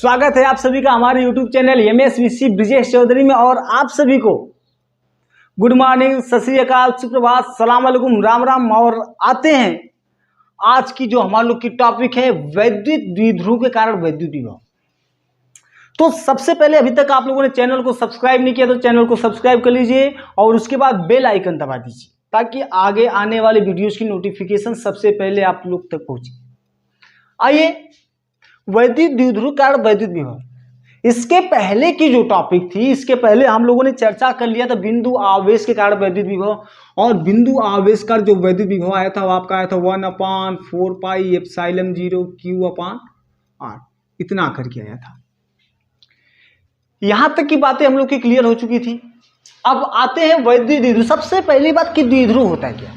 स्वागत है आप सभी का हमारे YouTube channel MSVC Brijesh Chaudhary में। और आप सभी को गुड मॉर्निंग, सत श्री अकाल, सुप्रभात, सलाम अलैकुम, राम राम। और आते हैं आज की जो हमारे लोग की टॉपिक है वैद्युत द्विध्रुव के कारण वैद्युत विभव। तो सबसे पहले अभी तक आप लोगों ने चैनल को सब्सक्राइब नहीं किया तो चैनल को सब्सक्राइब कर लीजिए और उसके बाद बेल आइकन दबा दीजिए ताकि आगे आने वाले वीडियोस की नोटिफिकेशन सबसे पहले आप लोग तक पहुंचे। आइए, वैद्युत द्विध्रुव कारण वैद्युत विभव, इसके पहले की जो टॉपिक थी, इसके पहले हम लोगों ने चर्चा कर लिया था बिंदु आवेश के कारण वैद्युत विभव। और बिंदु आवेश का जो वैद्युत विभव आया था वो आपका आया था 1/4 पाई एप्सिलॉन 0 Q/R, इतना करके आया था। यहां तक की बातें हम लोग की क्लियर हो चुकी थी। अब आते हैं वैद्युत द्विध्रुव। सबसे पहली बात कि द्विध्रुव होता है क्या,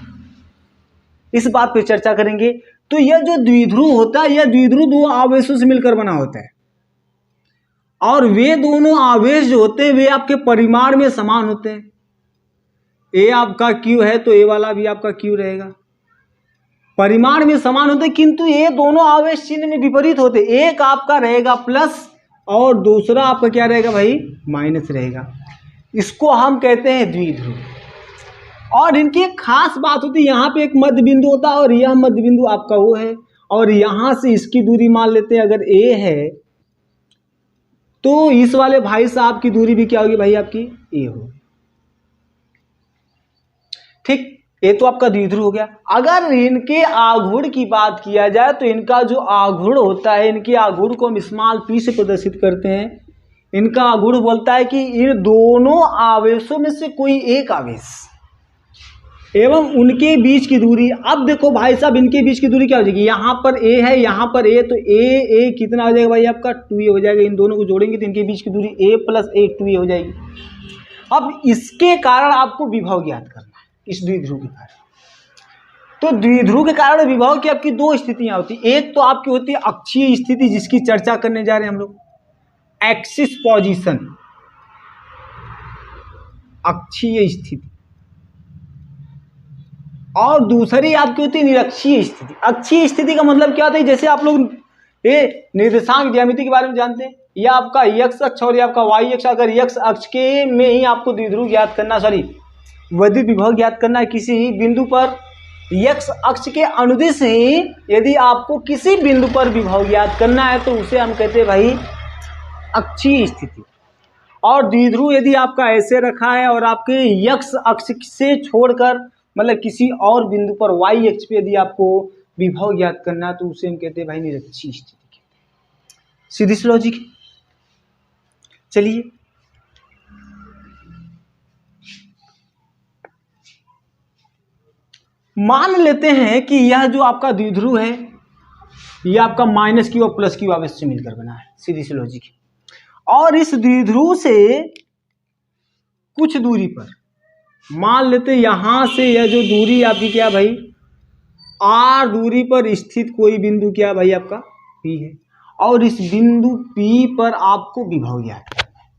इस बात पे चर्चा करेंगे। तो यह जो द्विध्रुव होता है, यह द्विध्रुव दो आवेशों से मिलकर बना होता है और वे दोनों आवेश जो होते हैं वे आपके परिमाण में समान होते हैं। ए आपका Q है तो ए वाला भी आपका Q रहेगा, परिमाण में समान होते हैं, किंतु ये दोनों आवेश चिन्ह में विपरीत होते। एक आपका रहेगा प्लस और दूसरा आपका क्या रहेगा भाई, माइनस रहेगा। इसको हम कहते हैं द्विध्रुव। और इनकी एक खास बात होती है, यहाँ पे एक मध्य बिंदु होता है और यह मध्य बिंदु आपका वो है और यहां से इसकी दूरी मान लेते हैं अगर a है तो इस वाले भाई साहब की दूरी भी क्या होगी भाई, आपकी a हो। ठीक, ये तो आपका द्विध्रुव हो गया। अगर इनके आघूर्ण की बात किया जाए तो इनका जो आघूर्ण होता है, इनके आघूर्ण को हम स्मॉल p से प्रदर्शित करते हैं। इनका आघूर्ण बोलता है कि इन दोनों आवेशों में से कोई एक आवेश एवं उनके बीच की दूरी। अब देखो भाई साहब, इनके बीच की दूरी क्या हो जाएगी, यहाँ पर a है, यहाँ पर a, तो a कितना हो जाएगा भाई आपका 2a हो जाएगा। इन दोनों को जोड़ेंगे तो इनके बीच की दूरी a + a 2a हो जाएगी। अब इसके कारण आपको विभव ज्ञात करना है, इस द्विध्रुव के कारण। तो द्विध्रुव के कारण विभव की आपकी दो स्थितियां होती। एक तो आपकी होती है अक्षीय स्थिति, जिसकी चर्चा करने जा रहे हैं हम लोग, एक्सिस पोजीशन, अक्षीय स्थिति। और दूसरी आपकी होती है निरक्षीय स्थिति। अक्षीय स्थिति का मतलब क्या होता है, जैसे आप लोग ये निर्देशांक ज्यामिति के बारे में जानते हैं, यह आपका x अक्ष और यह आपका y अक्ष। अगर x अक्ष के में ही आपको द्विध्रुव ज्ञात करना, वैद्युत विभव ज्ञात करना है किसी बिंदु पर, x अक्ष के अनुदिश ही यदि आपको किसी बिंदु पर विभव ज्ञात करना है तो उसे हम कहते हैं भाई अक्षीय स्थिति। और द्विध्रुव यदि आपका ऐसे रखा है और आपके x अक्ष से छोड़कर मतलब किसी और बिंदु पर y अक्ष पे यदि आपको विभव ज्ञात करना है तो उसे हम कहते हैं भाई निरक्षीय स्थिति। सीधी सी लॉजिक। चलिए, मान लेते हैं कि यह जो आपका द्विध्रुव है यह आपका -Q और +Q आवेश से मिलकर बना है। सीधी सी लॉजिक। और इस द्विध्रुव से कुछ दूरी पर मान लेते यहां से यह जो दूरी आपकी क्या भाई, R दूरी पर स्थित कोई बिंदु क्या भाई आपका P है और इस बिंदु P पर आपको विभव ज्ञात करना है।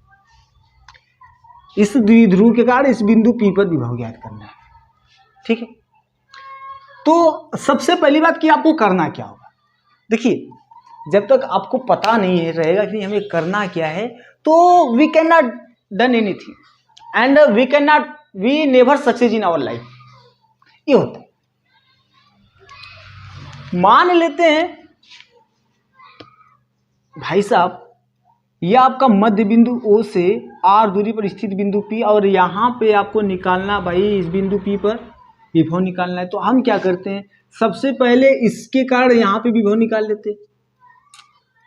इस द्विध्रुव के कारण इस बिंदु P पर विभव ज्ञात करना है। ठीक है, तो सबसे पहली बात कि आपको करना क्या होगा। देखिए, जब तक आपको पता नहीं रहेगा कि हमें करना क्या है तो we can not done anything and we never success in our life, ये होता है। मान लेते हैं भाई साहब, यह आपका मध्य बिंदु O से R दूरी पर स्थित बिंदु P और यहां पे आपको निकालना भाई इस बिंदु P पर विभव निकालना है। तो हम क्या करते हैं, सबसे पहले इसके कारण यहां पे विभव निकाल लेते हैं,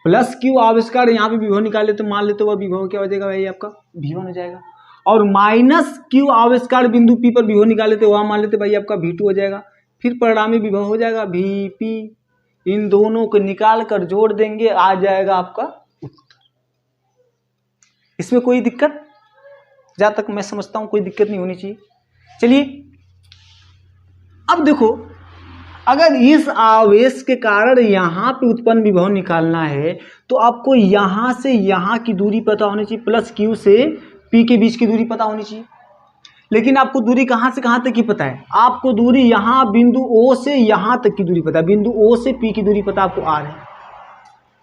+Q आवेश कारण यहां पे विभव निकाल लेते। मान लेते वह विभव क्या हो जाएगा भाई आपका V1 हो जाएगा। और -Q आवेश कारण बिंदु P पर विभव निकाल लेते, वहां मान लेते भाई आपका V2 हो जाएगा। फिर परिणामी विभव हो जाएगा Vp। इन दोनों को निकाल कर जोड़ देंगे, आ जाएगा आपका उत्तर। इसमें कोई दिक्कत, जहां तक मैं समझता हूं कोई दिक्कत नहीं होनी चाहिए। चलिए, अब देखो, अगर इस आवेश के कारण यहां पे उत्पन्न विभव निकालना है तो आपको यहां से यहां की दूरी पता होनी चाहिए, +Q से P के बीच की दूरी पता होनी चाहिए। लेकिन आपको दूरी कहां से कहां तक की पता है, आपको दूरी यहां बिंदु O से यहां तक की दूरी पता है, बिंदु O से P की दूरी पता आपको R है।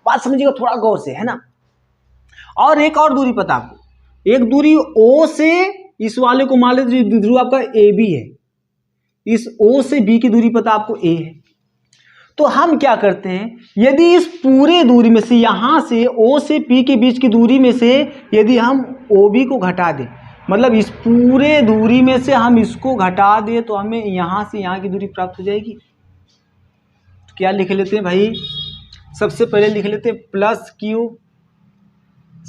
बात समझिएगा थोड़ा गौर से, है ना। और एक और दूरी पता आपको, एक दूरी O से इस वाले को मान लीजिए ध्रुव आपका AB है, इस O से B की दूरी पता आपको A है। तो हम क्या करते हैं, यदि इस पूरे दूरी में से यहां से O से P के बीच की दूरी में से यदि हम OB को घटा दें, मतलब इस पूरे दूरी में से हम इसको घटा दें, तो हमें यहां से यहां की दूरी प्राप्त हो जाएगी। तो क्या लिख लेते हैं भाई, सबसे पहले लिख लेते हैं प्लस Q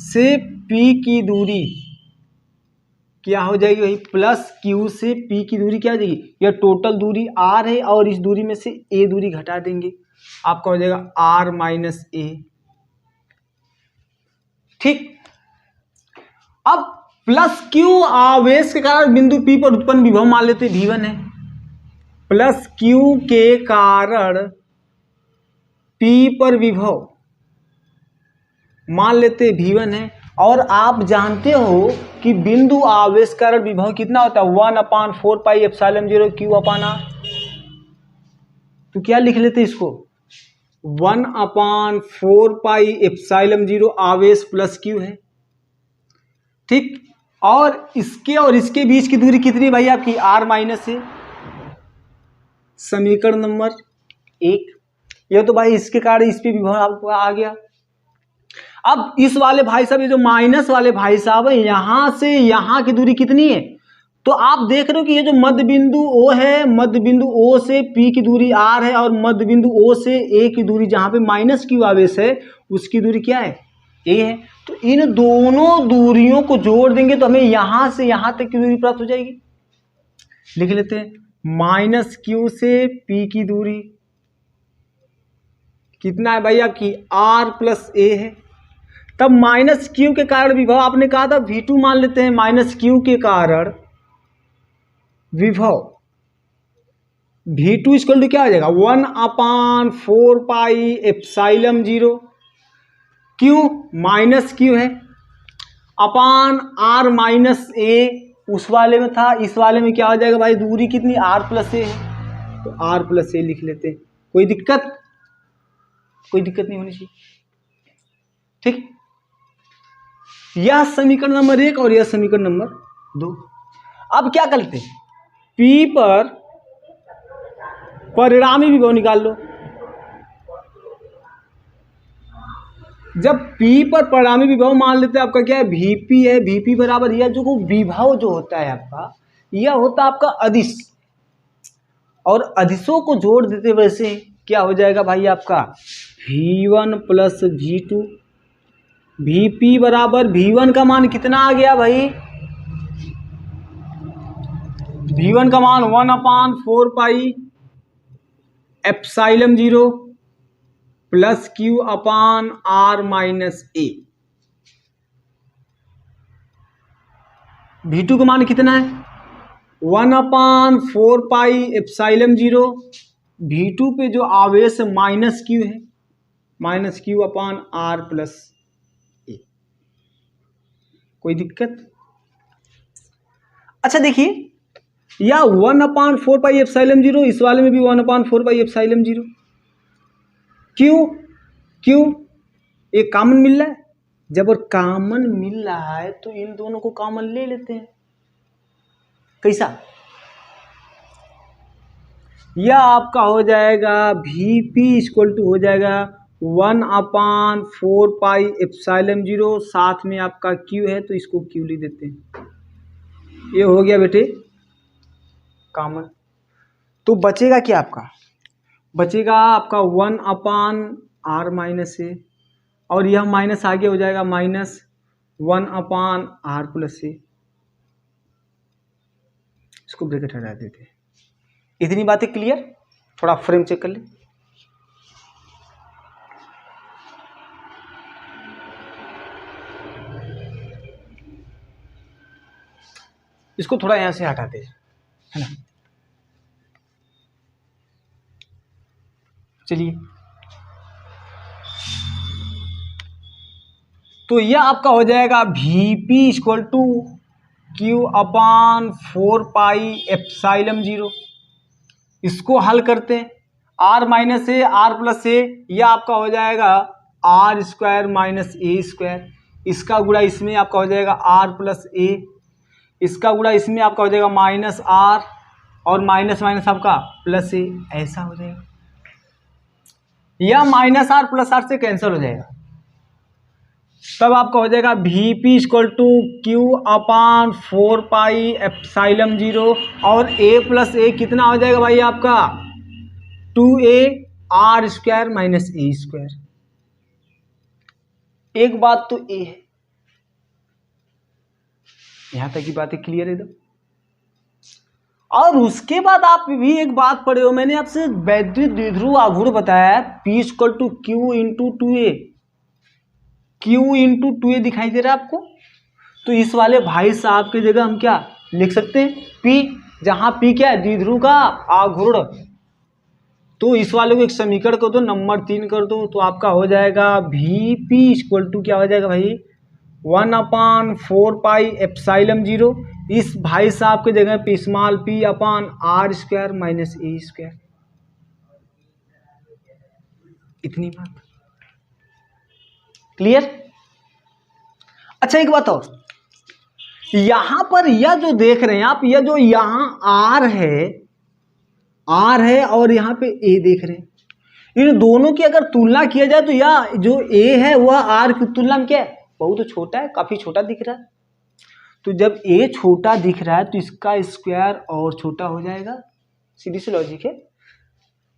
से P की दूरी क्या हो जाएगी भाई, प्लस Q से P की दूरी क्या हो जाएगी, यह टोटल दूरी R है और इस दूरी में से A दूरी घटा देंगे, आपका हो जाएगा R माइनस A। ठीक, अब प्लस Q आवेश के कारण बिंदु P पर उत्पन्न विभव मान लेते V1 है, प्लस Q के कारण P पर विभव मान लेते V1 है। और आप जानते हो कि बिंदु आवेश कारण विभव कितना होता है, 1/4 पाई एप्सिलॉन 0 Q अपान R। तो क्या लिख लेते इसको, 1/4 पाई एप्सिलॉन 0 आवेश प्लस Q है। ठीक, और इसके बीच की दूरी कितनी भाई आपकी, R माइनस है। समीकरण नंबर 1, यह तो भाई इसके कारण इस पे विभव आपको आ गया। अब इस वाले भाई साहब, ये जो माइनस वाले भाई साहब है, यहां से यहां की दूरी कितनी है, तो आप देख रहे हो कि ये जो मध्य बिंदु O है, मध्य बिंदु O से P की दूरी R है और मध्य बिंदु O से A की दूरी जहां पे माइनस Q आवेश है उसकी दूरी क्या है, A है। तो इन दोनों दूरियों को जोड़ देंगे तो हमें यहां से यहां तक की दूरी प्राप्त हो जाएगी। लिख लेते हैं, माइनस Q से P की दूरी कितना है भाई आपकी, R प्लस A है। तब माइनस Q के कारण विभव आपने कहा था V2 मान लेते हैं, माइनस Q के कारण विभव V2 इक्वल टू क्या हो जाएगा, 1/4 pi epsilon 0 Q minus Q है अपान R माइनस A। उस वाले में था, इस वाले में क्या हो जाएगा भाई, दूरी कितनी, R प्लस A है, तो R प्लस A लिख लेते हैं। कोई दिक्कत नहीं होनी चाहिए। ठीक, यह समीकरण नंबर 1 और यह समीकरण नंबर 2। अब क्या करते हैं, P पर परिणामी विभव निकाल लो। जब P पर परिणामी विभव मान लेते हैं, आपका क्या है, Vp है, Vp बराबर यह जो विभव जो होता है आपका, यह होता है आपका अदिश, और अदिशों को जोड़ देते वैसे क्या हो जाएगा भाई आपका, V1 प्लस V2। Vp बराबर V1 का मान कितना आ गया भाई, V1 का मान 1/4 pi epsilon 0 plus Q upon R minus A। V2 का मान कितना है, 1/4 पाई एप्सिलॉन 0। V2 पे जो आवेश माइनस Q है, minus Q upon R plus A। कोई दिक्कत? अच्छा देखिए, या 1/4 पाई एप्सिलॉन 0, इस वाले में भी 1/4 पाई एप्सिलॉन 0। क्यों ये कॉमन मिल रहा है, जब कॉमन मिल रहा है तो इन दोनों को कॉमन ले लेते हैं। कैसा, यह आपका हो जाएगा Vp इक्वल टू हो जाएगा 1/4 पाई एप्सिलॉन 0, साथ में आपका Q है तो इसको Q लिख देते हैं। ये हो गया बेटे कॉमन। तो बचेगा क्या आपका, बचेगा आपका 1/R माइनस A, और यह माइनस आगे हो जाएगा माइनस 1/R प्लस A। इसको ब्रैकेट हटा देते हैं। इतनी बातें क्लियर, थोड़ा फ्रेम चेक कर ले। इसको थोड़ा यहां से हटाते हैं, है ना। चलिए, तो यह आपका हो जाएगा Vp equal to Q/4 pi epsilon 0। इसको हल करते हैं, R minus A, R plus A, यह आपका हो जाएगा R² माइनस A²। इसका गुणा इसमें आपका हो जाएगा आर प्लस ए, इसका गुणा इसमें आपका हो जाएगा माइनस आर, और माइनस माइनस आपका प्लस ए, ऐसा हो जाएगा। या माइनस आर प्लस आर से कैंसिल हो जाएगा, तब आपका हो जाएगा V P equal to Q upon 4 pi epsilon 0, और ए प्लस ए कितना हो जाएगा भाई आपका 2a R square minus A square. एक बात तो ए है, यहां तक की बातें क्लियर है एकदम। और उसके बाद आप भी एक बात पढ़े हो, मैंने आपसे वैद्युत द्विध्रुव आघूर्ण बताया, P equal to Q into 2a, Q into 2a दिखाई दे रहा है आपको। तो इस वाले भाई साहब की जगह हम क्या लिख सकते हैं P, जहां P क्या है द्विध्रुव का आघूर्ण। तो इस वाले को एक समीकरण कर दो, नंबर 3 कर दो, तो आपका हो जाएगा वी पी इक्वल टू क्या हो जाएगा भाई 1/4 पाई एप्सिलॉन 0, इस भाई साहब के जगह पे small p upon R square minus A square. इतनी बात क्लियर। अच्छा एक बात और, यहां पर यह जो देख रहे हैं आप, यह जो यहां आर है और यहां पे ए देख रहे हैं, इन दोनों की अगर तुलना किया जाए तो यह जो ए है वह आर की तुलना में क्या है बहुत छोटा है, काफी छोटा दिख रहा है। तो जब ए छोटा दिख रहा है तो इसका स्क्वायर और छोटा हो जाएगा, सीधी सी लॉजिक है।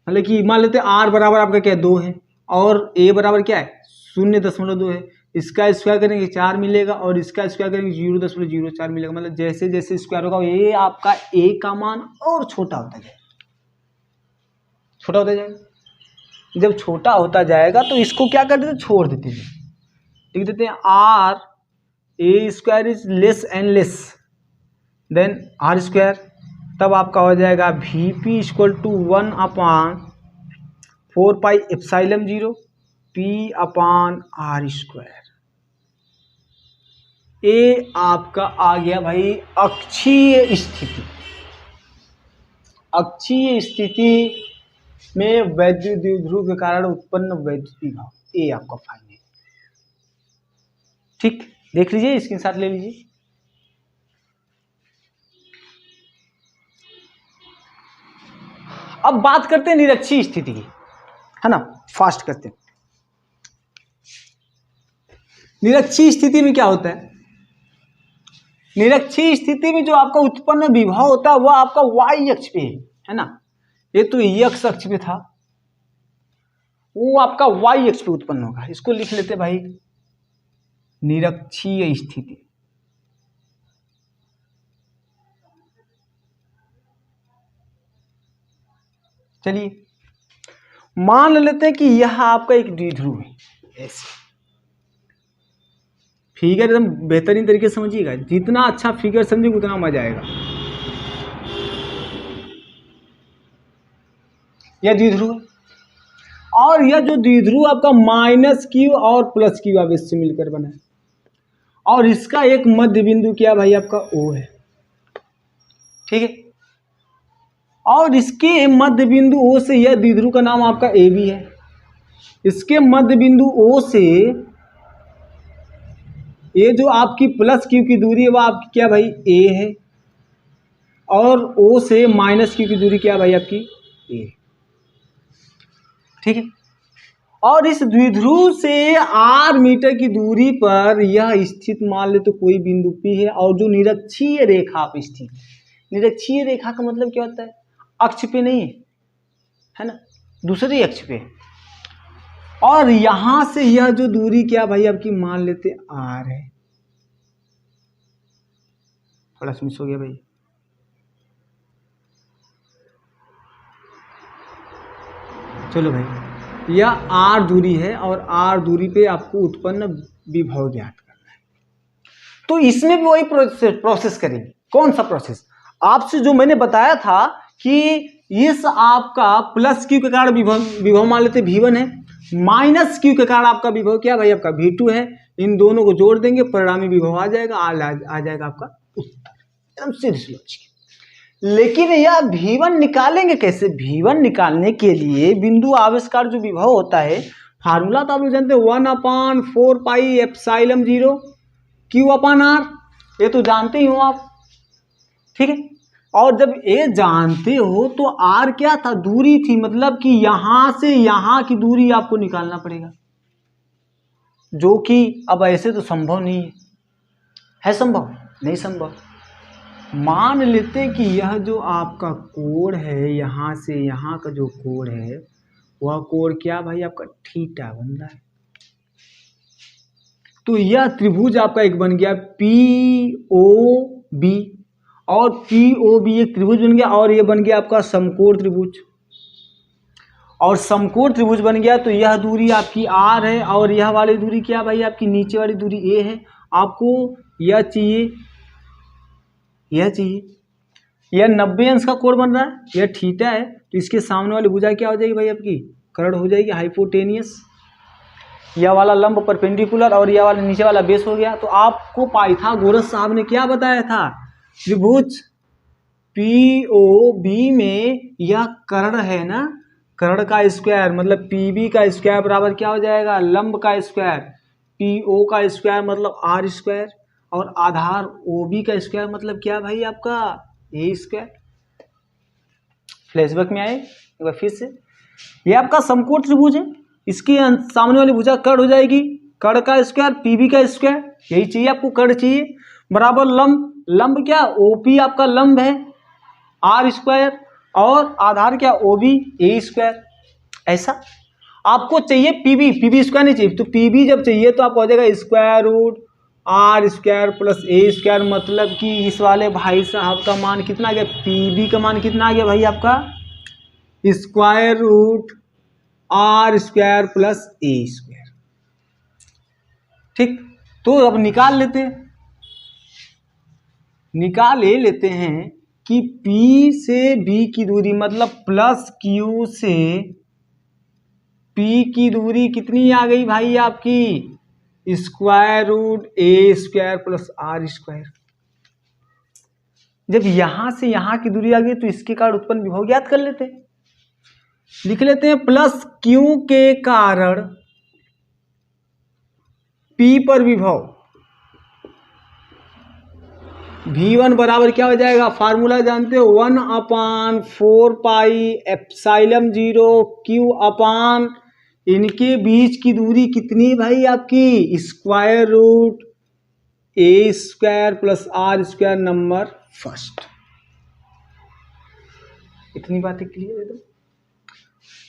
मतलब कि मान लेते हैं आर बराबर आपका क्या है 2 है, और ए बराबर क्या है 0.2 है, इसका स्क्वायर करेंगे 4 मिलेगा, और इसका स्क्वायर करेंगे 0.04 मिलेगा। मतलब जैसे जैसे स्क्वायर होगा ये आपका ए का मान और छोटा होता जाएगा, छोटा होता जाएगा। जब छोटा होता जाएगा तो इसको क्या कर देते छोड़ देते हैं, लिख देते हैं R A square is less and less than R square, तब आपका हो जाएगा V P equal to 1/4 pi epsilon 0 P upon R square. A आपका आ गया भाई अक्षीय स्थिति। अक्षीय स्थिति में वैद्युत द्विध्रुव के कारण उत्पन्न वैद्युत विभव, ए आपका फाइनल। ठीक, देख लीजिए, स्क्रीनशॉट ले लीजिए। अब बात करते हैं निरक्षीय स्थिति की, है ना, फास्ट करते हैं। निरक्षीय स्थिति में क्या होता है, निरक्षीय स्थिति में जो आपका उत्पन्न विभव होता है वह आपका y अक्ष पे है ना, ये तो x अक्ष पे था, वो आपका y अक्ष पे उत्पन्न होगा। इसको लिख लेते भाई निरक्षीय स्थिति। चलिए मान लेते हैं कि यह आपका एक द्विध्रुव है, ऐसे फिगर एकदम बेहतरीन तरीके से समझिएगा, जितना अच्छा फिगर समझेंगे उतना मजा आएगा। यह द्विध्रुव है, और यह जो द्विध्रुव आपका -q और +q आवेश से मिलकर बना है, और इसका एक मध्य बिंदु क्या भाई आपका O है, ठीक है। और इसके मध्य बिंदु O से यह द्विध्रुव का नाम आपका AB है। इसके मध्य बिंदु O से ये जो आपकी +q की दूरी है वह आपकी क्या भाई A है, और O से -q की दूरी क्या भाई आपकी A, ठीक है। और इस द्विध्रुव से r मीटर की दूरी पर यह स्थित मान ले तो कोई बिंदु P है, और जो निरक्षीय रेखा पर स्थित, निरक्षीय रेखा का मतलब क्या होता है, अक्ष पे नहीं है ना, दूसरे अक्ष पे। और यहां से यह जो दूरी क्या भाई आपकी मान लेते r है, थोड़ा सा मिस हो गया भाई, चलो भाई यह r दूरी है, और r दूरी पे आपको उत्पन्न विभव ज्ञात करना है। तो इसमें भी वही प्रोसेस करेंगे। कौन सा प्रोसेस, आपसे जो मैंने बताया था कि इस आपका +q के कारण विभव मान लेते V1 है, -q के कारण आपका विभव क्या भाई आपका V2 है, इन दोनों को जोड़ देंगे परिणामी विभव आ जाएगा, आ जाएगा आपका उत्तर, एकदम सीधी सी लॉजिक। लेकिन यह V1 निकालेंगे कैसे, V1 निकालने के लिए बिंदु आवेश का जो विभव होता है फार्मूला तो आप लोग जानते हैं 1/4πε0 Q/R, ये तो जानते ही हो आप, ठीक है। और जब ये जानते हो तो R क्या था, दूरी थी, मतलब कि यहां से यहां की दूरी आपको निकालना पड़ेगा, जो कि अब ऐसे तो संभव नहीं है संभव? नहीं संभव। मान लेते कि यह जो आपका कोण है, यहां से यहां का जो कोण है वह कोण क्या भाई आपका थीटा बन रहा है। तो यह त्रिभुज आपका एक बन गया POB, और POB एक त्रिभुज बन गया, और यह बन गया आपका समकोण त्रिभुज, और समकोण त्रिभुज बन गया। तो यह दूरी आपकी R है, और यह वाली दूरी क्या भाई आपकी नीचे वाली दूरी A है। आपको यह चाहिए, यह चाहिए, यह 90 अंश का कोण बन रहा है, यह थीटा है, तो इसके सामने वाली भुजा क्या हो जाएगी भाई आपकी, कर्ण हो जाएगी, हाइपोटेनियस। यह वाला लंब परपेंडिकुलर, और यह वाला नीचे वाला बेस हो गया। तो आपको पाइथागोरस साहब ने क्या बताया था, त्रिभुज POB में यह कर्ण है ना, कर्ण का स्क्वायर मतलब PB का स्क्वायर बराबर क्या हो जाएगा, लंब का स्क्वायर, PO का स्क्वायर मतलब R स्क्वायर, और आधार OB का स्क्वायर मतलब क्या भाई आपका A स्क्वायर। फ्लैशबैक में आए एक बार फिर से, ये आपका समकोण त्रिभुज है, इसकी सामने वाली भुजा कर्ण हो जाएगी, कर्ण का स्क्वायर PB का स्क्वायर, यही चाहिए आपको, कर्ण चाहिए, बराबर लंब, लंब क्या OP आपका लंब है R स्क्वायर, और आधार क्या OB A स्क्वायर। ऐसा आपको चाहिए PB स्क्वायर नहीं चाहिए, तो PB जब चाहिए तो आपको हो जाएगा square root R square plus A square, मतलब कि इस वाले भाई साहब का मान कितना आ गया, PB का मान कितना आ गया भाई आपका square root R square plus A square. ठीक, तो अब निकाल लेते हैं कि P से B की दूरी मतलब प्लस Q से P की दूरी कितनी आ गई भाई आपकी square root A square plus R square. जब यहां से यहां की दूरी आ गई तो इसके कारण उत्पन्न विभव ज्ञात कर लेते हैं, लिख लेते हैं प्लस Q के कारण P पर विभव V1 बराबर क्या हो जाएगा, फार्मूला जानते हो 1/4πε0 Q/, इनके बीच की दूरी कितनी भाई आपकी square root A square plus R square number first. इतनी बातें क्लियर है। तो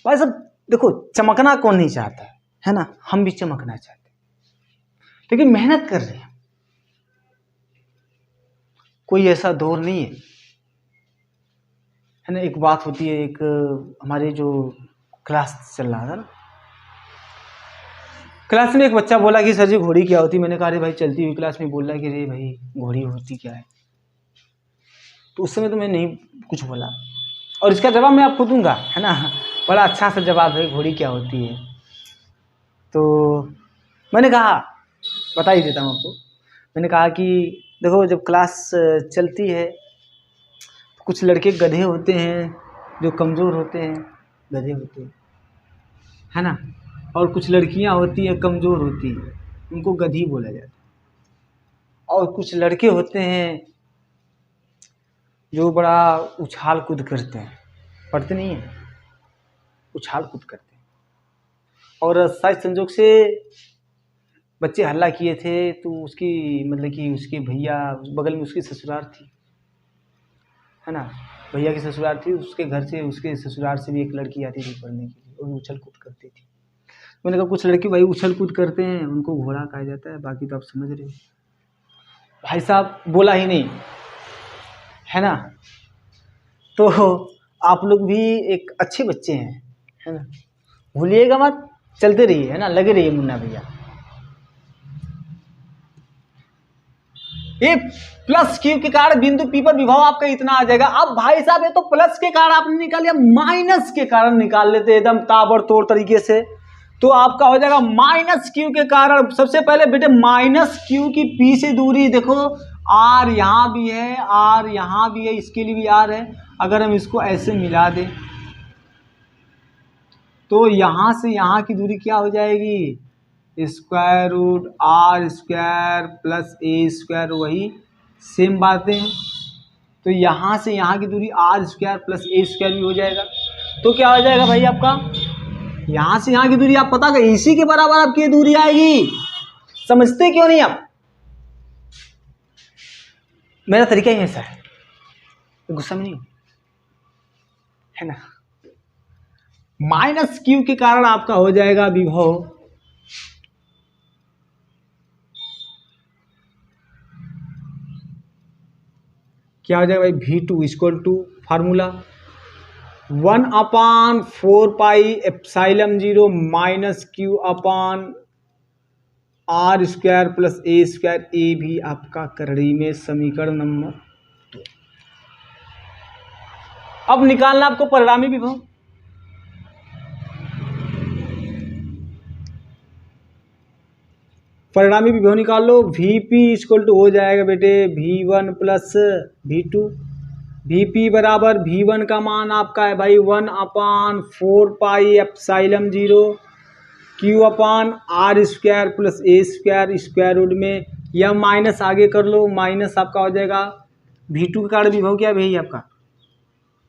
भाई सब देखो, चमकना कौन नहीं चाहता है ना, हम भी चमकना चाहते हैं, लेकिन मेहनत कर रहे हैं, कोई ऐसा दौर नहीं है ना। एक बात होती है, एक हमारे जो क्लास चल रहा था ना, क्लास में एक बच्चा बोला कि सर जी घोड़ी क्या होती, मैंने कहा अरे भाई चलती हुई क्लास में बोल रहा है कि अरे भाई घोड़ी होती क्या है, तो उस समय तो मैं नहीं कुछ बोला, और इसका जवाब मैं आपको दूंगा है ना, बड़ा अच्छा सा जवाब है, घोड़ी क्या होती है। तो मैंने कहा बता ही देता हूँ आपको, मैंने कहा कि देखो जब क्लास चलती है तो कुछ लड़के गधे होते हैं जो कमज़ोर होते हैं, गधे होते हैं है ना, और कुछ लड़कियां होती हैं कमज़ोर होती हैं, उनको गधी बोला जाता है, और कुछ लड़के होते हैं जो बड़ा उछाल कूद करते हैं, पढ़ते नहीं हैं, उछाल कूद करते हैं। और शायद संजोग से बच्चे हल्ला किए थे, तो उसकी मतलब कि उसके भैया बगल में उसकी ससुराल थी है ना, भैया की ससुराल थी, उसके घर से उसके ससुराल से भी एक लड़की आती थी पढ़ने के लिए, और उछल कूद करती थी। मैंने कहा कुछ लड़के भाई उछल कूद करते हैं, उनको घोड़ा कहा जाता है, बाकी तो आप समझ रहे हो। भाई साहब बोला ही नहीं है ना, तो आप लोग भी एक अच्छे बच्चे हैं है ना, भूलिएगा मत, चलते रहिए है ना, लगे रहिए मुन्ना भैया। ये प्लस Q के कारण बिंदु P पर विभव आपका इतना आ जाएगा। अब भाई साहब ये तो प्लस के कारण आपने निकाल लिया, माइनस के कारण निकाल लेते एकदम ताबड़तोड़ तरीके से, तो आपका हो जाएगा माइनस Q के कारण। सबसे पहले बेटे माइनस Q की P से दूरी देखो, R यहाँ भी है, R यहाँ भी है, इसके लिए भी R है। अगर हम इसको ऐसे मिला दें तो यहाँ से यहाँ की दूरी क्या हो जाएगी, square root R square plus A square, वही सेम बातें हैं। तो यहाँ से यहाँ की दूरी R square plus A square भी हो जाएगा। तो क्या हो जाएगा भाई आपका, यहाँ से यहाँ की दूरी आप पता कर, इसी के बराबर आपकी दूरी आएगी। समझते क्यों नहीं आप? मेरा तरीका ही ऐसा है, गुस्सा में नहीं है ना। माइनस क्यू के कारण आपका हो जाएगा विभव क्या हो जाएगा भाई, V2 equal to formula 1/4πε0 minus Q upon R square plus A square. A भी आपका करड़ी में समीकरण नंबर 2। अब निकालना आपको परिणामी विभव। परिणामी विभव निकाल लो। Vp इक्वल टू हो जाएगा बेटे V1 प्लस V2। Vp बराबर V1 का मान आपका है भाई 1/4πε0 Q upon R square plus A square, square root में या माइनस आगे कर लो, माइनस आपका हो जाएगा V2 के कारण विभव क्या है भाई आपका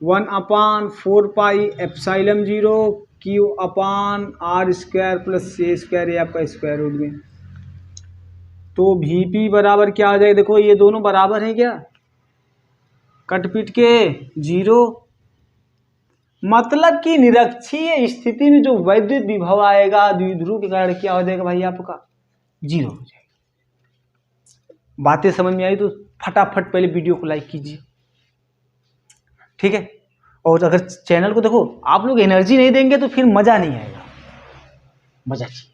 1/4πε0 Q upon R square plus A square, ये आपका स्क्वायर रूट में। तो Vp बराबर क्या आ जाएगा, देखो ये दोनों बराबर हैं क्या, कट पीट के 0। मतलब कि निरक्षीय स्थिति में जो वैद्युत विभव आएगा द्विध्रुव के कारण क्या हो जाएगा भाई आपका 0 हो जाएगा। बातें समझ में आई तो फटाफट पहले वीडियो को लाइक कीजिए, ठीक है। और अगर चैनल को देखो आप लोग एनर्जी नहीं देंगे तो फिर मजा नहीं आएगा, मजा चाहिए।